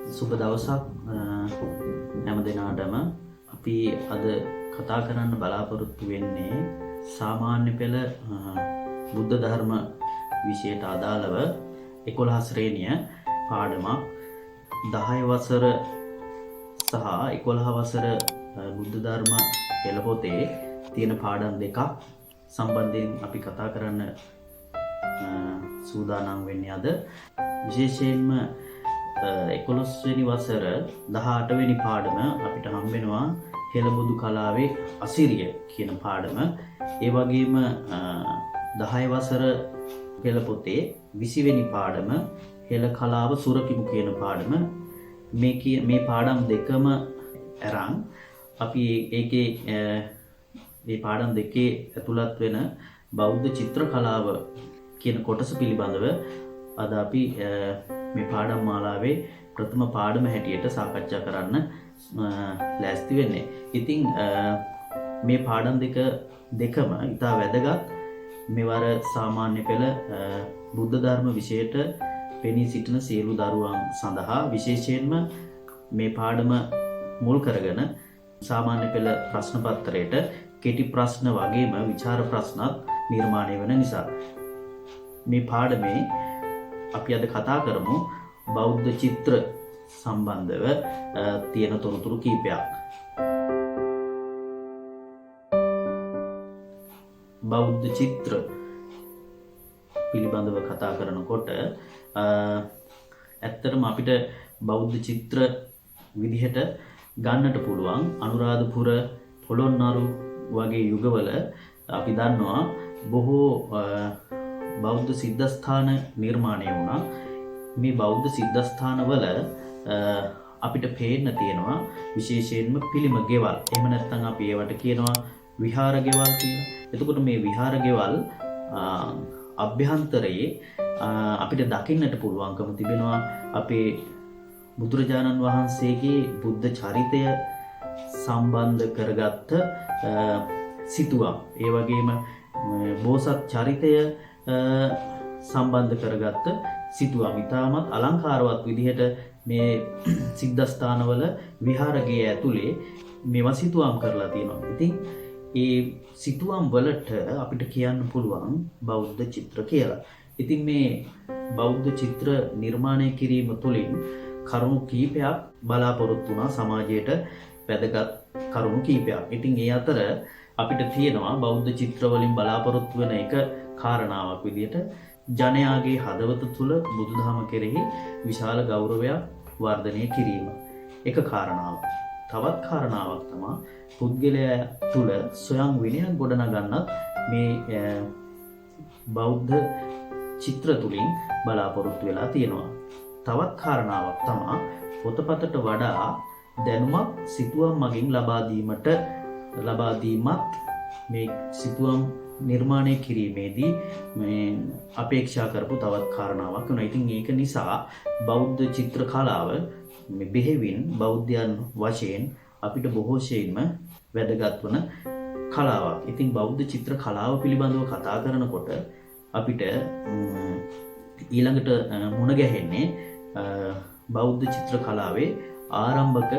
සුබ දවසක් හැම දෙනාටම. අපි අද කතා කරන්න බලාපොරොත්තු වෙන්නේ සාමාන්‍ය පෙළ බුද්ධ ධර්ම විෂයට අදාළව 11 ශ්‍රේණිය පාඩමක් 10 වසර සහ 11 වසර බුද්ධ ධර්ම පෙළ පොතේ තියෙන පාඩම් දෙකක් සම්බන්ධයෙන් අපි කතා කරන්න සූදානම් වෙන්නේ අද. විශේෂයෙන්ම 11 වෙනි වසර 18 වෙනි පාඩම අපිට හම්බෙනවා හෙළබුදු කලාවේ අසිරිය කියන පාඩම. ඒ වගේම 10 වසර පෙළ පොතේ 20 වෙනි පාඩම හෙළ කලාව සුරකිමු කියන පාඩම. මේ පාඩම් දෙකම අරන් අපි ඒකේ මේ පාඩම් දෙකේ ඇතුළත් වෙන බෞද්ධ චිත්‍ර කලාව කියන කොටස පිළිබඳව අද අපි මේ පාඩම් මාලාවේ ප්‍රථම පාඩම හැටියට සාකච්ඡා කරන්න ලෑස්ති වෙන්නේ. ඉතින් මේ පාඩම් දෙකම ඉතා වැදගත්. මෙවර සාමාන්‍ය පෙළ බුද්ධ ධර්ම විෂයට පෙනී සිටින සියලු දරුවන් සඳහා විශේෂයෙන්ම මේ පාඩම මුල් කරගෙන සාමාන්‍ය පෙළ ප්‍රශ්න පත්‍රයට කෙටි ප්‍රශ්න වගේම විචාර ප්‍රශ්නත් නිර්මාණය වෙන නිසා මේ පාඩමේ අපි අද කතා කරමු බෞද්ධ චිත්‍ර සම්බන්ධව තියෙන තොරතුරු කීපයක්. බෞද්ධ චිත්‍ර පිළිබඳව කතා කරනකොට ඇත්තටම අපිට බෞද්ධ චිත්‍ර විදිහට ගන්නට පුළුවන් අනුරාධපුර පොළොන්නරු වගේ යුගවල අපි දන්නවා බොහෝ බෞද්ධ සිද්ධස්ථාන නිර්මාණය වුණා. මේ බෞද්ධ සිද්ධස්ථානවල අපිට පේන්න තියෙනවා විශේෂයෙන්ම පිළිම ගෙවල්. එහෙම නැත්නම් අපි ඒවට කියනවා විහාර ගෙවල් කියලා. එතකොට මේ විහාර ගෙවල් අභ්‍යන්තරයේ අපිට දකින්නට පුළුවන්කම තිබෙනවා අපේ බුදුරජාණන් වහන්සේගේ බුද්ධ චරිතය සම්බන්ධ කරගත්ත සිතුවම්. ඒ වගේම බෝසත් චරිතය සම්බන්ධ කරගත්ත සිතුවම්. ඉතාමත් අලංකාරවත් විදිහට මේ සිද්ධස්ථානවල විහාරගේ ඇතුලේ මේවා සිතුවම් කරලා තියෙනවා. ඉතින් ඒ සිතුවම් වලට අපිට කියන්න පුළුවන් බෞද්ධ චිත්‍ර කියලා. ඉතින් මේ බෞද්ධ චිත්‍ර නිර්මාණය කිරීම තුළින් කරුණු කීපයක් බලාපොරොත්තු වුණා සමාජයට වැදගත් කරුණු කීපයක්. ඉතින් ඒ අතර අපිට තියෙනවා බෞද්ධ චිත්‍ර වලින් බලාපොරොත්තු වෙන එක කාරණාවක් විදිහට ජනයාගේ හදවත තුළ බුදුදහම කෙරෙහි විශාල ගෞරවයක් වර්ධනය කිරීම. එක කාරණාවක්. තවත් කාරණාවක් තමයි පුද්ගලයා තුළ ස්වයං විනයක් ගොඩනගන්නත් මේ බෞද්ධ චිත්‍ර තුලින් බලාපොරොත්තු වෙලා තියෙනවා. තවත් කාරණාවක් තමයි පොතපතට වඩා දැනුමක් සිතුවම් මගින් ලබා දීමත් මේ සිතුවම් නිර්මාණය කිරීමේදී මේ අපේක්ෂා කරපු තවත් කාරණාවක් වෙනවා. ඉතින් ඒක නිසා බෞද්ධ චිත්‍ර කලාව මේ බෙහෙවින් බෞද්ධයන් වශයෙන් අපිට බොහෝ ශේන්ම වැදගත් වන කලාවක්. ඉතින් බෞද්ධ චිත්‍ර කලාව පිළිබඳව කතා කරනකොට අපිට ඊළඟට මුණ ගැහෙන්නේ බෞද්ධ චිත්‍ර කලාවේ ආරම්භක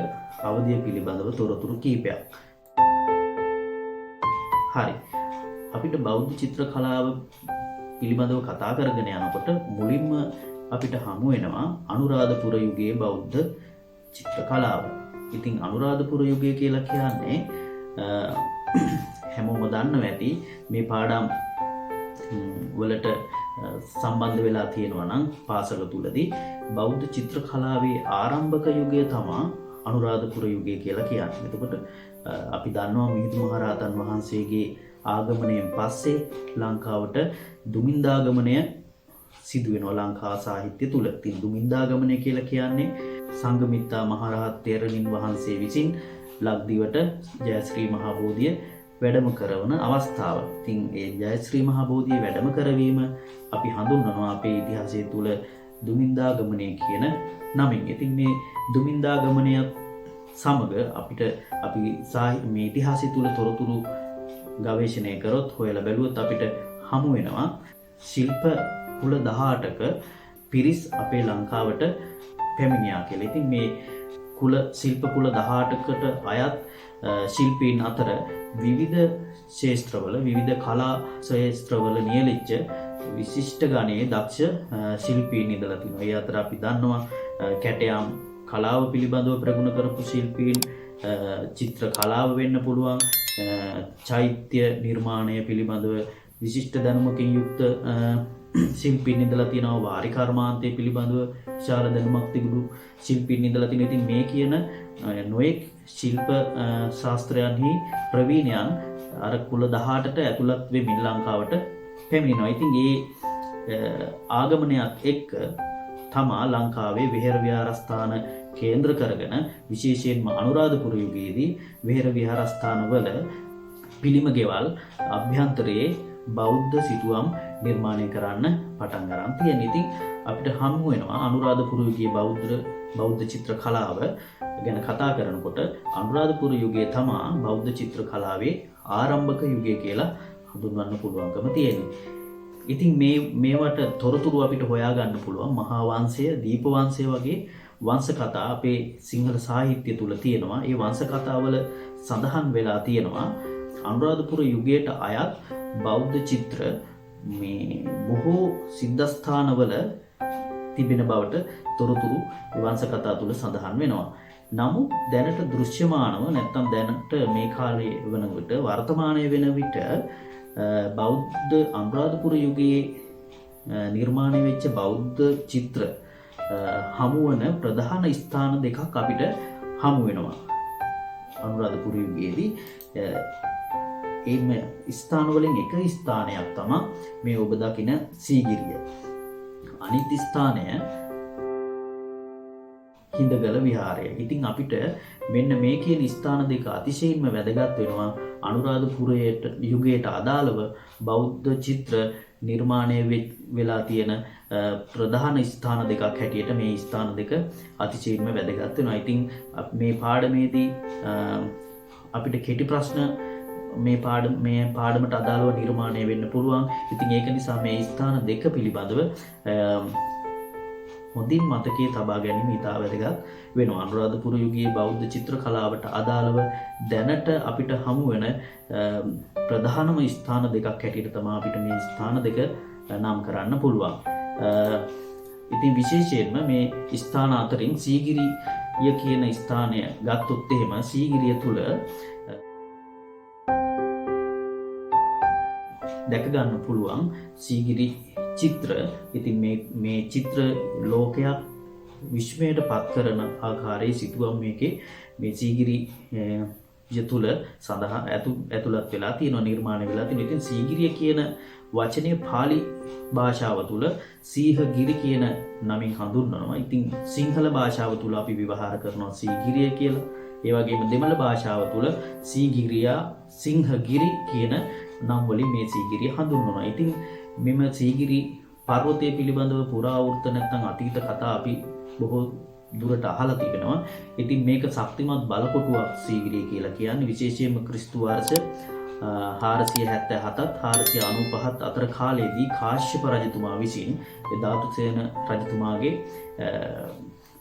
අවධිය පිළිබඳව තොරතුරු කීපයක්. හරි. අපිට බෞද්ධ චිත්‍ර කලාව පිළිබඳව කතා කරගෙන යනකොට මුලින්ම අපිට හමු වෙනවා අනුරාධපුර යුගයේ බෞද්ධ චිත්‍ර කලාව. ඉතින් අනුරාධපුර යුගය කියලා කියන්නේ හැමෝම දන්නවා ඇති මේ පාඩම් වලට සම්බන්ධ වෙලා තියෙනවා නම් පාසල තුලදී බෞද්ධ චිත්‍ර කලාවේ ආරම්භක යුගය තමයි අනුරාධපුර යුගය කියලා කියන්නේ. එතකොට අපි දන්නවා මිහිඳු මහරහතන් වහන්සේගේ ආගමනයෙන් පස්සේ ලංකාවට දුමින්දාගමනය සිදු වෙනවා ලංකා සාහිත්‍ය තුල. ඉතින් දුමින්දාගමනය කියලා කියන්නේ සංඝමිත්තා මහරහත් තෙරණින් වහන්සේ විසින් ලක්දිවට ජයශ්‍රී මහා බෝධිය වැඩම කරවන අවස්ථාව. ඉතින් ඒ ජයශ්‍රී මහා බෝධිය වැඩම කරවීම අපි හඳුන්වනවා අපේ ඉතිහාසය තුල දුමින්දාගමනය කියන නමින්. ඉතින් මේ දුමින්දාගමනය සමග අපි මේ ඉතිහාසය තුල තොරතුරු ගවේෂණය කරොත් හොයලා බැලුවොත් අපිට හමු වෙනවා ශිල්ප කුල 18ක පිරිස් අපේ ලංකාවට පැමිණියා කියලා. ඉතින් මේ කුල ශිල්ප කුල 18කට අයත් ශිල්පීන් අතර විවිධ ශාස්ත්‍රවල විවිධ කලා ශාස්ත්‍රවල නියැලිච්ච විශිෂ්ට ගණයේ දක්ෂ ශිල්පීන් ඉඳලා තිනවා. ඒ අතර අපි දන්නවා කැටයම් කලාව පිළිබඳව ප්‍රගුණ කරපු ශිල්පීන්, චිත්‍ර කලාව වෙන්න පුළුවන්, චෛත්‍ය නිර්මාණය පිළිබඳව විශිෂ්ට දැනුමකින් යුක්ත ශිල්පීන් ඉඳලා තියෙනවා. වාරි කර්මාන්තය පිළිබඳව විශාල දැනුමක් තිබුණු ශිල්පීන් ඉඳලා තියෙනවා. ඉතින් මේ කියන නොයෙක් ශිල්ප ශාස්ත්‍රයන්හි ප්‍රවීණයන් අර කුල 18ට ඇතුළත් වෙමින් ලංකාවට පැමිණෙනවා. ඉතින් ඒ ආගමනයත් එක්ක තමා ලංකාවේ විහෙර විහාරස්ථාන කේන්ද්‍ර කරගෙන විශේෂයෙන්ම අනුරාධපුර යුගයේදී විහෙර විහාරස්ථානවල පිළිම ගෙවල් අභ්‍යන්තරයේ බෞද්ධ සිතුවම් නිර්මාණය කරන්න පටන් ගන්න තියෙන. ඉතින් අපිට හමු වෙනවා අනුරාධපුර යුගයේ බෞද්ධ චිත්‍ර කලාව ගැන කතා කරනකොට අනුරාධපුර යුගයේ තමා බෞද්ධ චිත්‍ර කලාවේ ආරම්භක යුගය කියලා හඳුන්වන්න පුළුවන්කම තියෙනවා. ඉතින් මේවට තොරතුරු අපිට හොයාගන්න පුළුවන් මහා වංශය, දීප වංශය වගේ වංශ කතා අපේ සිංහල සාහිත්‍ය තුල තියෙනවා. ඒ වංශ කතාවල සඳහන් වෙලා තියෙනවා අනුරාධපුර යුගයට අයත් බෞද්ධ චිත්‍ර මේ බොහෝ සිද්ධාස්ථානවල තිබෙන බවට තොරතුරු වංශ කතා තුල සඳහන් වෙනවා. නමුත් දැනට දෘශ්‍යමානව නැත්නම් දැනට මේ කාලේ වන විට වර්තමානයේ වෙන විට බෞද්ධ අනුරාධපුර යුගයේ නිර්මාණය වෙච්ච බෞද්ධ චිත්‍ර හමුවන ප්‍රධාන ස්ථාන දෙකක් අපිට හමු වෙනවා. අනුරාධපුර යුගයේදී මේ ස්ථාන වලින් එක ස්ථානයක් තමයි මේ ඔබ දකින සීගිරිය. අනිත් ස්ථානය හිඳගල විහාරය. ඉතින් අපිට මෙන්න මේ කියන ස්ථාන දෙක අතිශයින්ම වැදගත් වෙනවා අනුරාධපුරයට යුගයට අදාළව බෞද්ධ චිත්‍ර නිර්මාණය වෙලා තියෙන ප්‍රධාන ස්ථාන දෙකක් හැටියට මේ ස්ථාන දෙක අතිශයින්ම වැදගත් වෙනවා. ඉතින් මේ පාඩමේදී අපිට කෙටි ප්‍රශ්න මේ පාඩමට අදාළව නිර්මාණය වෙන්න පුළුවන්. ඉතින් ඒක නිසා මේ ස්ථාන දෙක පිළිබඳව හොඳින් මතකයේ තබා ගැනීම ඉතා වැදගත් වෙනවා. අනුරාධපුර යුගයේ බෞද්ධ චිත්‍ර කලාවට අදාළව දැනට අපිට හමු වෙන ප්‍රධානම ස්ථාන දෙකක් හැටියට තමයි අපිට මේ ස්ථාන දෙක නම් කරන්න පුළුවන්. ඉතින් විශේෂයෙන්ම මේ ස්ථාන අතරින් සීගිරිය කියන ස්ථානය ගත්තොත් එහෙම සීගිරිය තුල දැක ගන්න පුළුවන් සීගිරි චිත්‍ර. ඉතින් මේ චිත්‍ර ලෝකයක් විශ්මයට පත් කරන ආකාරයේ සිතුවම් මේකේ මේ සීගිරි තුල සඳහන් ඇතුළත් වෙලා තියෙනවා, නිර්මාණය වෙලා තියෙනවා. ඉතින් සීගිරිය කියන වචනය පාලි භාෂාව තුල සීහගිරි කියන නමින් හඳුන්වනවා. ඉතින් සිංහල භාෂාව තුල අපි ව්‍යවහාර කරනවා සීගිරිය කියලා. ඒ වගේම දෙමළ භාෂාව තුල සීගිරියා, සිංහගිරි කියන නම් වලින් මේ සීගිරිය හඳුන්වනවා. ඉතින් මෙම සීගිරි පර්වතය පිළිබඳව පුරාවෘත්ත නැත්නම් අතීත කතා අපි බොහෝ දුරට අහලා තිබෙනවා. ඉතින් මේක ශක්තිමත් බලකොටුවක් සීගිරිය කියලා කියන්නේ. විශේෂයෙන්ම ක්‍රිස්තු වර්ෂ 477ත් 495ත් අතර කාලයේදී කාශ්‍යප රජතුමා විසින් ධාතුසේන රජතුමාගේ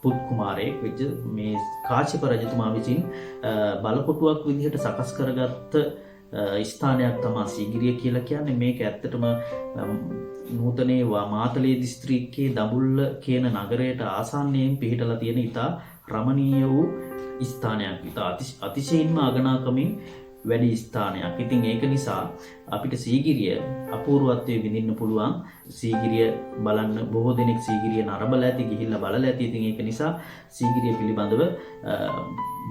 පුත් කුමාරයෙක් වෙච්ච මේ කාශ්‍යප රජතුමා විසින් බලකොටුවක් විදිහට සකස් කරගත්ත ස්ථානයක් තමයි සීගිරිය කියලා කියන්නේ. මේක ඇත්තටම නූතනයේ මාතලේ දිස්ත්‍රික්කයේ දඹුල්ල කියන නගරයට ආසන්නයෙන් පිහිටලා තියෙන ඉතා රමණීය වූ ස්ථානයක්. ඉතා අතිශයින්ම අගනාකමින් වැඩි ස්ථානයක්. ඉතින් ඒක නිසා අපිට සීගිරිය අපූර්වත්වයේ විඳින්න පුළුවන්. සීගිරිය බලන්න බොහෝ දෙනෙක් සීගිරිය නරඹලා ඇති, ගිහිල්ලා බලලා ඇති. ඉතින් ඒක නිසා සීගිරිය පිළිබඳව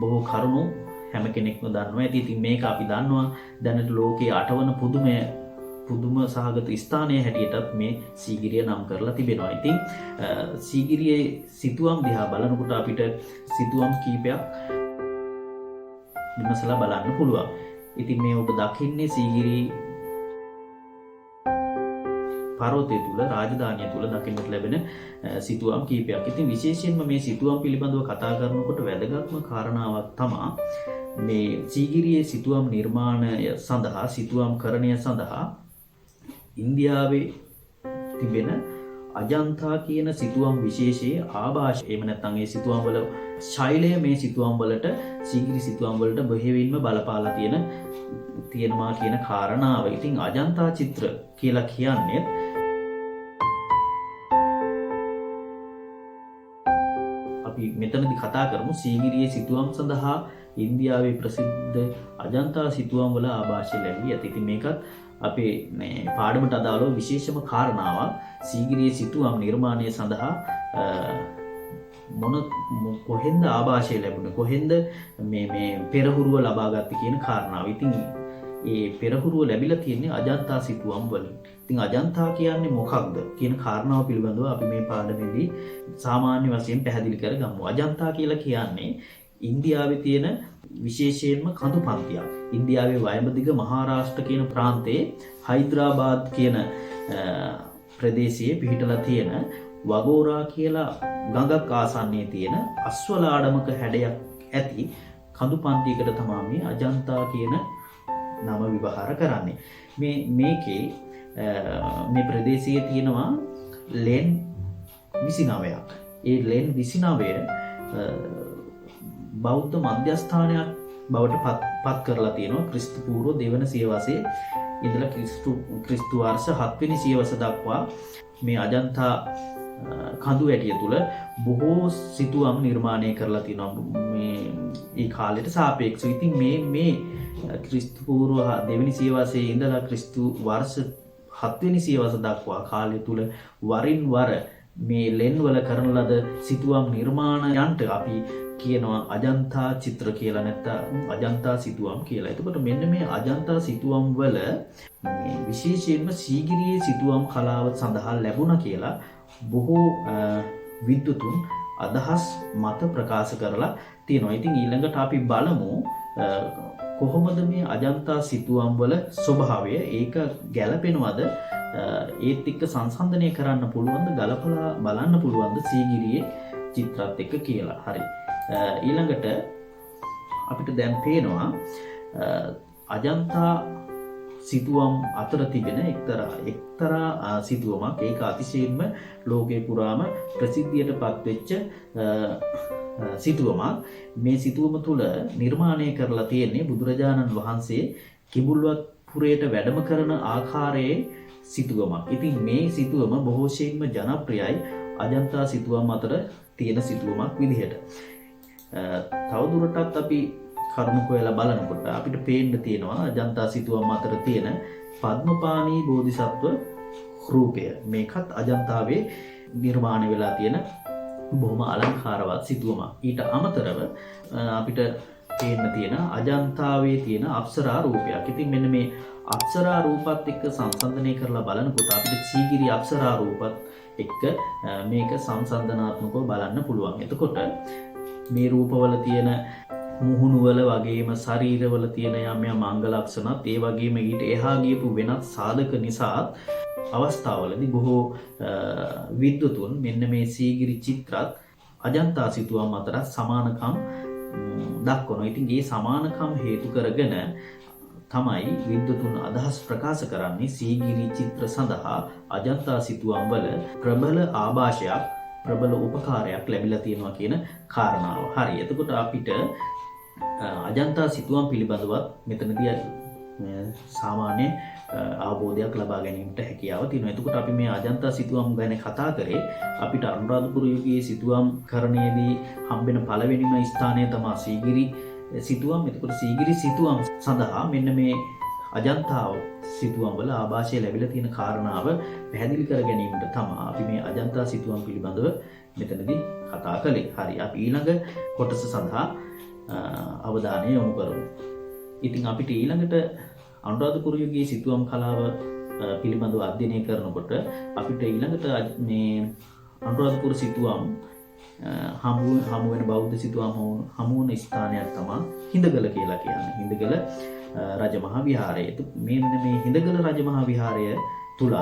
බොහෝ කරුණු හැම කෙනෙක්ම දන්නවා ඇති. ඉතින් මේක අපි දන්නවා දැනට ලෝකයේ 8වන පුදුම සහගත ස්ථානය හැටියටත් මේ සීගිරිය නම් කරලා තිබෙනවා. ඉතින් සීගිරියේ සිතුවම් දිහා බලනකොට අපිට සිතුවම් කීපයක් විමසලා බලන්න පුළුවන්. ඉතින් මේ ඔබ දකින්නේ සීගිරි පර්වතය තුල, රාජධානිය තුල දකින්නට ලැබෙන සිතුවම් කීපයක්. ඉතින් විශේෂයෙන්ම මේ සිතුවම් පිළිබඳව කතා කරනකොට වැදගත්ම කාරණාවක් තමයි මේ සීගිරියේ සිතුවම් නිර්මාණය සඳහා, සිතුවම් කරණය සඳහා ඉන්දියාවේ තිබෙන අජන්තා කියන සිතුවම් විශේෂයේ ආభాෂ එහෙම නැත්නම් ඒ සිතුවම් වල ශෛලය මේ සිතුවම් වලට සීගිරි සිතුවම් වලට බෙහෙවින්ම බලපාලා තියෙනවා කියන කාරණාව. ඉතින් අජන්තා චිත්‍ර කියලා කියන්නේ අපි මෙතනදී කතා කරමු සීගිරියේ සිතුවම් සඳහා ඉන්දියාවේ ප්‍රසිද්ධ අජන්තා සිතුවම් වල ආభాෂය ලැබී ඇති. ඉතින් මේකත් අපේ පාඩමට අදාළව විශේෂම කාරණාවක්. සීගිරියේ සිතුවම් නිර්මාණය සඳහා කොහෙන්ද ආభాෂය ලැබුණේ, කොහෙන්ද මේ පෙරහුරුව ලබාගත්තේ කියන කාරණාව. ඉතින් ඒ පෙරහුරුව ලැබිලා තියෙන්නේ අජන්තා සිතුවම් වලින්. ඉතින් අජන්තා කියන්නේ මොකක්ද කියන කාරණාව පිළිබඳව අපි මේ පාඩමේදී සාමාන්‍ය වශයෙන් පැහැදිලි කරගමු. අජන්තා කියලා කියන්නේ ඉන්දියාවේ තියෙන විශේෂයෙන්ම කඳු පන්තියක්. ඉන්දියාවේ වයඹදිග මහාරාෂ්ට්‍ර කියන ප්‍රාන්තයේ හයිද්‍රාබාද් කියන ප්‍රදේශයේ පිහිටලා තියෙන වගෝරා කියලා ගඟක් ආසන්නයේ තියෙන අස්වලාඩමක හැඩයක් ඇති කඳු පන්තියකට තමයි මේ අජන්තා කියන නම විවහාර කරන්නේ. මේකේ මේ ප්‍රදේශයේ තියෙනවා ලෙන් 29ක්. ඒ ලෙන් 29 බෞද්ධ මධ්‍යස්ථානයක් බවට පත් කරලා තියෙනවා. ක්‍රිස්තු පූර්ව දෙවන සියවසේ ඉඳලා ක්‍රිස්තු වර්ෂ 7 වෙනි සියවස දක්වා මේ අජන්තා කඳු ඇටිය තුල බොහෝ සිතුවම් නිර්මාණය කරලා තියෙනවා මේ කාලයට සාපේක්ෂව. ඉතින් මේ ක්‍රිස්තු පූර්ව දෙවෙනි සියවසේ ඉඳලා ක්‍රිස්තු වර්ෂ 7 වෙනි සියවස දක්වා කාලය තුල වරින් වර මේ ලෙන් වල කරන ලද සිතුවම් නිර්මාණයන්ට අපි කියනවා අජන්තා චිත්‍ර කියලා නැත්නම් අජන්තා සිතුවම් කියලා. එතකොට මෙන්න මේ අජන්තා සිතුවම් වල මේ විශේෂයෙන්ම සීගිරියේ සිතුවම් කලාව සඳහා ලැබුණා කියලා බොහෝ විද්වතුන් අදහස් මත ප්‍රකාශ කරලා තියෙනවා. ඉතින් ඊළඟට අපි බලමු කොහොමද මේ අජන්තා සිතුවම් වල ස්වභාවය, ඒක ගැළපෙනවද, ඒත් එක්ක සංසන්දනය කරන්න පුළුවන්ද, ගලපලා බලන්න පුළුවන්ද සීගිරියේ චිත්‍රات එක්ක කියලා. හරි. ඊළඟට අපිට දැන් පේනවා අජන්තා සිතුවම් අතර තිබෙන එක්තරා සිතුවමක්. ඒක අතිශයින්ම ලෝකේ පුරාම ප්‍රසිද්ධියට පත්වෙච්ච සිතුවමක්. මේ සිතුවම තුළ නිර්මාණය කරලා තියෙන්නේ බුදුරජාණන් වහන්සේ කිඹුල්වත් පුරයට වැඩම කරන ආකාරයේ සිතුවමක්. ඉතින් මේ සිතුවම බොහෝසෙයින්ම ජනප්‍රියයි අජන්තා සිතුවම් අතර තියෙන සිතුවමක් විදිහට. තවදුරටත් අපි කරුණු කොයලා බලනකොට අපිට පේන්න තියෙනවා අජන්තා සිතුවම් අතර තියෙන පද්මපාණී බෝධිසත්ව රූපය. මේකත් අජන්තාවේ නිර්මාණය වෙලා තියෙන බොහොම අලංකාරවත් සිතුවමක්. ඊට අමතරව අපිට පේන්න තියෙන අජන්තාවේ තියෙන අප්සරා රූපයක්. ඉතින් මෙන්න මේ අප්සරා රූපත් එක්ක සංසන්දනය කරලා බලනකොට අපිට සීගිරි අප්සරා රූපත් එක්ක මේක සංසන්දනාත්මකව බලන්න පුළුවන්. එතකොට මේ රූපවල තියෙන මුහුණුවල වගේම ශරීරවල තියෙන යම් යම් අංග ලක්ෂණත් ඒ වගේම ඊට එහා ගියපු වෙනත් සාධක නිසාත් අවස්ථාවලදී බොහෝ විද්වතුන් මෙන්න මේ සීගිරි චිත්‍රත් අජන්තා සිතුවම් අතර සමානකම් දක්වනවා. ඉතින් මේ සමානකම් හේතු කරගෙන තමයි විද්වතුන් අදහස් ප්‍රකාශ කරන්නේ සීගිරි චිත්‍ර සඳහා අජන්තා සිතුවම් වල ප්‍රබල ආభాෂයක්, ප්‍රබල උපකාරයක් ලැබිලා තියෙනවා කියන කාරණාව. හරි. එතකොට අපිට අජන්තා සිතුවම් පිළිබඳවත් මෙතනදී සාමාන්‍ය අවබෝධයක් ලබා ගැනීමට හැකියාව තියෙනවා. එතකොට අපි මේ අජන්තා සිතුවම් ගැන කතා කරේ. අපිට අනුරාධපුර යුගයේ සිතුවම් කරණයේදී හම්බෙන පළවෙනිම ස්ථානය තමයි සීගිරි සිතුවම්. එතකොට සීගිරි සිතුවම් සඳහා මෙන්න මේ අජන්තා සිතුවම් වල ආభాෂය ලැබිලා තියෙන කාරණාව පැහැදිලි කර ගැනීමට තමයි අපි මේ අජන්තා සිතුවම් පිළිබඳව මෙතනදී කතා කළේ. හරි. අපි ඊළඟ කොටස සඳහා අවධානය යොමු කරමු. ඉතින් අපිට ඊළඟට අනුරාධපුර යුගයේ සිතුවම් කලාව පිළිබඳව අධ්‍යයනය කරනකොට අපිට ඊළඟට මේ අනුරාධපුර සිතුවම් හමු වෙන බෞද්ධ සිතුවම් හමු වන ස්ථානයක් තමයි හිඳගල කියලා කියන්නේ. හිඳගල රජමහා විහාරය. මේ හිඳගල රජමහා විහාරය තුලත්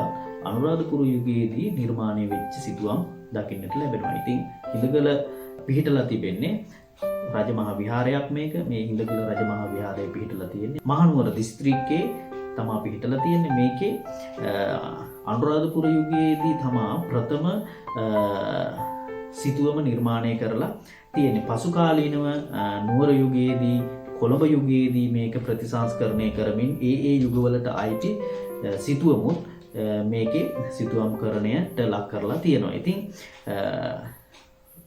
අනුරාධපුර යුගයේදී නිර්මාණය වෙච්ච සිතුවම් දකින්නට ලැබෙනවා. ඉතින් හිඳගල පිහිටලා තිබෙන්නේ රජමහා විහාරයක්. මේ හිඳගල රජමහා විහාරය පිහිටලා තියෙන්නේ මහනුවර දිස්ත්‍රික්කයේ තමයි පිහිටලා තියෙන්නේ. මේකේ අනුරාධපුර යුගයේදී තමා ප්‍රථම සිතුවම නිර්මාණය කරලා තියෙන්නේ. පසු කාලීනව නුවර යුගයේදී කොළඹ යුගයේදී මේක ප්‍රතිසංස්කරණය කරමින් ඒ යුගවලට අයිති සිතුවමුත් මේකේ සිතුවම්කරණයට ලක් කරලා තියෙනවා. ඉතින්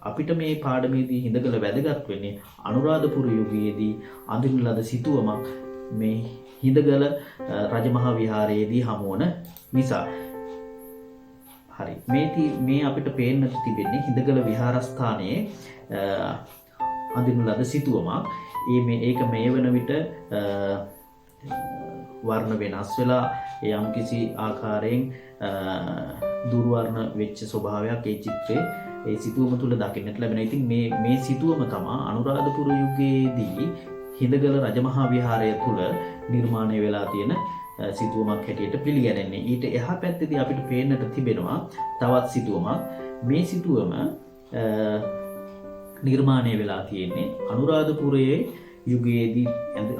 අපිට මේ පාඩමේදී හිඳගල වැදගත් වෙන්නේ අනුරාධපුර යුගයේදී අඳින ලද සිතුවමක් මේ හිඳගල රජමහා විහාරයේදී හමුවන නිසා. හරි, මේ අපිට පේන්නට තිබෙන්නේ හිඳගල විහාරස්ථානයේ අඳින ලද සිතුවමක්. ඒක මේ වන විට වර්ණ වෙනස් වෙලා යම් කිසි ආකාරයෙන් දුර්වර්ණ වෙච්ච ස්වභාවයක් ඒ චිත්‍රයේ ඒ සිතුවම තුළ දකින්නට ලැබෙනවා. ඉතින් මේ සිතුවම තමා අනුරාධපුර යුගයේදී හිඳගල රජමහා විහාරය තුළ නිර්මාණය වෙලා තියෙන සිතුවමක් හැටියට පිළිගැනෙන්නේ. ඊට එහා පැත්තේදී අපිට පේන්නට තිබෙනවා තවත් සිතුවමක්. මේ සිතුවම නිර්මාණය වෙලා තියෙන්නේ අනුරාධපුරයේ යුගයේදී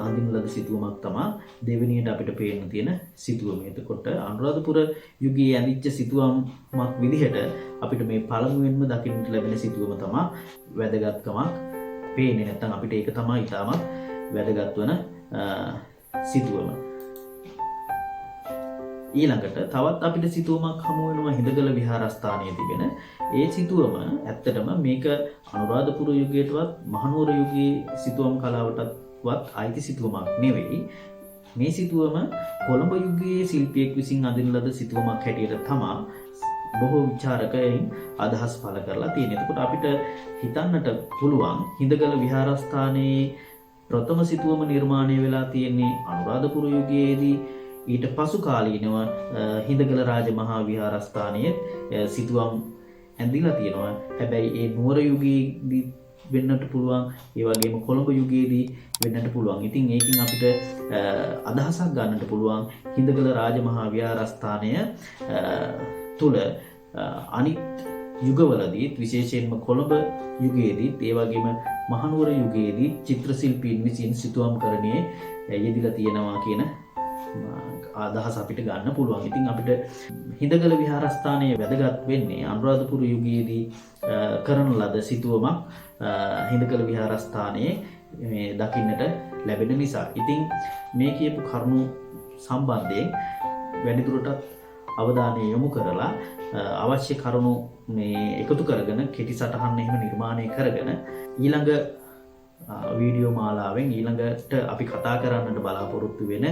අඳින ලද සිතුවමක් තමා දෙවෙනියට අපිට පේන්න තියෙන සිතුවම. එතකොට අනුරාධපුර යුගයේ ඇඳිච්ච සිතුවමක් විදිහට අපිට මේ පළමුවෙන්ම දකින්නට ලැබෙන සිතුවම තමා වැදගත්කමක් පේන්නේ. නැත්නම් අපිට ඒක තමයි ඉතාමත් වැදගත් වන සිතුවම. ඊළඟට තවත් අපිට සිතුවමක් හමු වෙනවා හිඳගල විහාරස්ථානයේ තිබෙන. ඒ සිතුවම ඇත්තටම මේක අනුරාධපුර යුගයටවත් මහනුවර යුගයේ සිතුවම් කලාවටවත් අයිති සිතුවමක් නෙවෙයි. මේ සිතුවම කොළඹ යුගයේ ශිල්පියෙක් විසින් අඳින ලද සිතුවමක් හැටියට තමා බොහෝ විචාරකයන් අදහස් පළ කරලා තියෙනවා. එතකොට අපිට හිතන්නට පුළුවන් හිඳගල විහාරස්ථානයේ ප්‍රථම සිතුවම නිර්මාණය වෙලා තියෙන්නේ අනුරාධපුර යුගයේදී. ඊට පසු කාලීනව හිඳගල රාජමහා විහාරස්ථානයේ සිතුවම් ඇඳිලා තියෙනවා. හැබැයි ඒ නුවර යුගයේදී වෙන්නට පුළුවන්, ඒ වගේම කොළඹ යුගයේදී වෙන්නට පුළුවන්. ඉතින් ඒකින් අපිට අදහසක් ගන්නට පුළුවන් හිඳගල රාජමහා විහාරස්ථානය තුල අනිත් යුගවලදීත් විශේෂයෙන්ම කොළඹ යුගයේදීත් ඒ වගේම මහනුවර යුගයේදී චිත්‍ර ශිල්පීන් විසින් සිතුවම්කරණයේ යෙදিলা තියෙනවා කියන අදහස අපිට ගන්න පුළුවන්. ඉතින් අපිට හිඳගල විහාරස්ථානයේ වැදගත් වෙන්නේ අනුරාධපුර යුගයේදී කරන ලද සිතුවමක් හිඳගල විහාරස්ථානයේ දකින්නට ලැබෙන නිසා. ඉතින් මේ කියපු කරුණු සම්බන්ධයෙන් වැඩිදුරටත් අවධානය යොමු කරලා අවශ්‍ය කරුණු එකතු කරගෙන කෙටි සටහන් එහෙම නිර්මාණය කරගෙන ඊළඟ වීඩියෝ මාලාවෙන් ඊළඟට අපි කතා කරන්නට බලාපොරොත්තු වෙන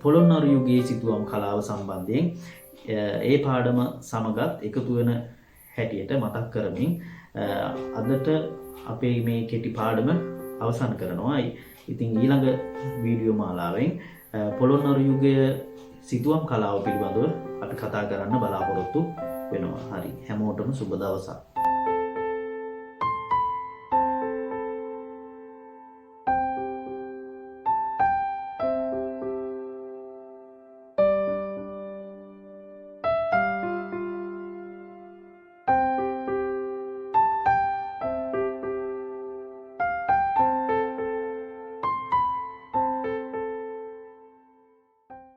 පොළොන්නරු යුගයේ සිතුවම් කලාව සම්බන්ධයෙන් ඒ පාඩම සමගත් එකතු වෙන හැටියට මතක් කරමින් අදට අපේ මේ කෙටි පාඩම අවසන් කරනවා. ඉතින් ඊළඟ වීඩියෝ මාලාවෙන් පොළොන්නරු යුගයේ සිතුවම් කලාව පිළිබඳව අපි කතා කරන්න බලාපොරොත්තු වෙනවා. හරි, හැමෝටම සුබ දවසක්.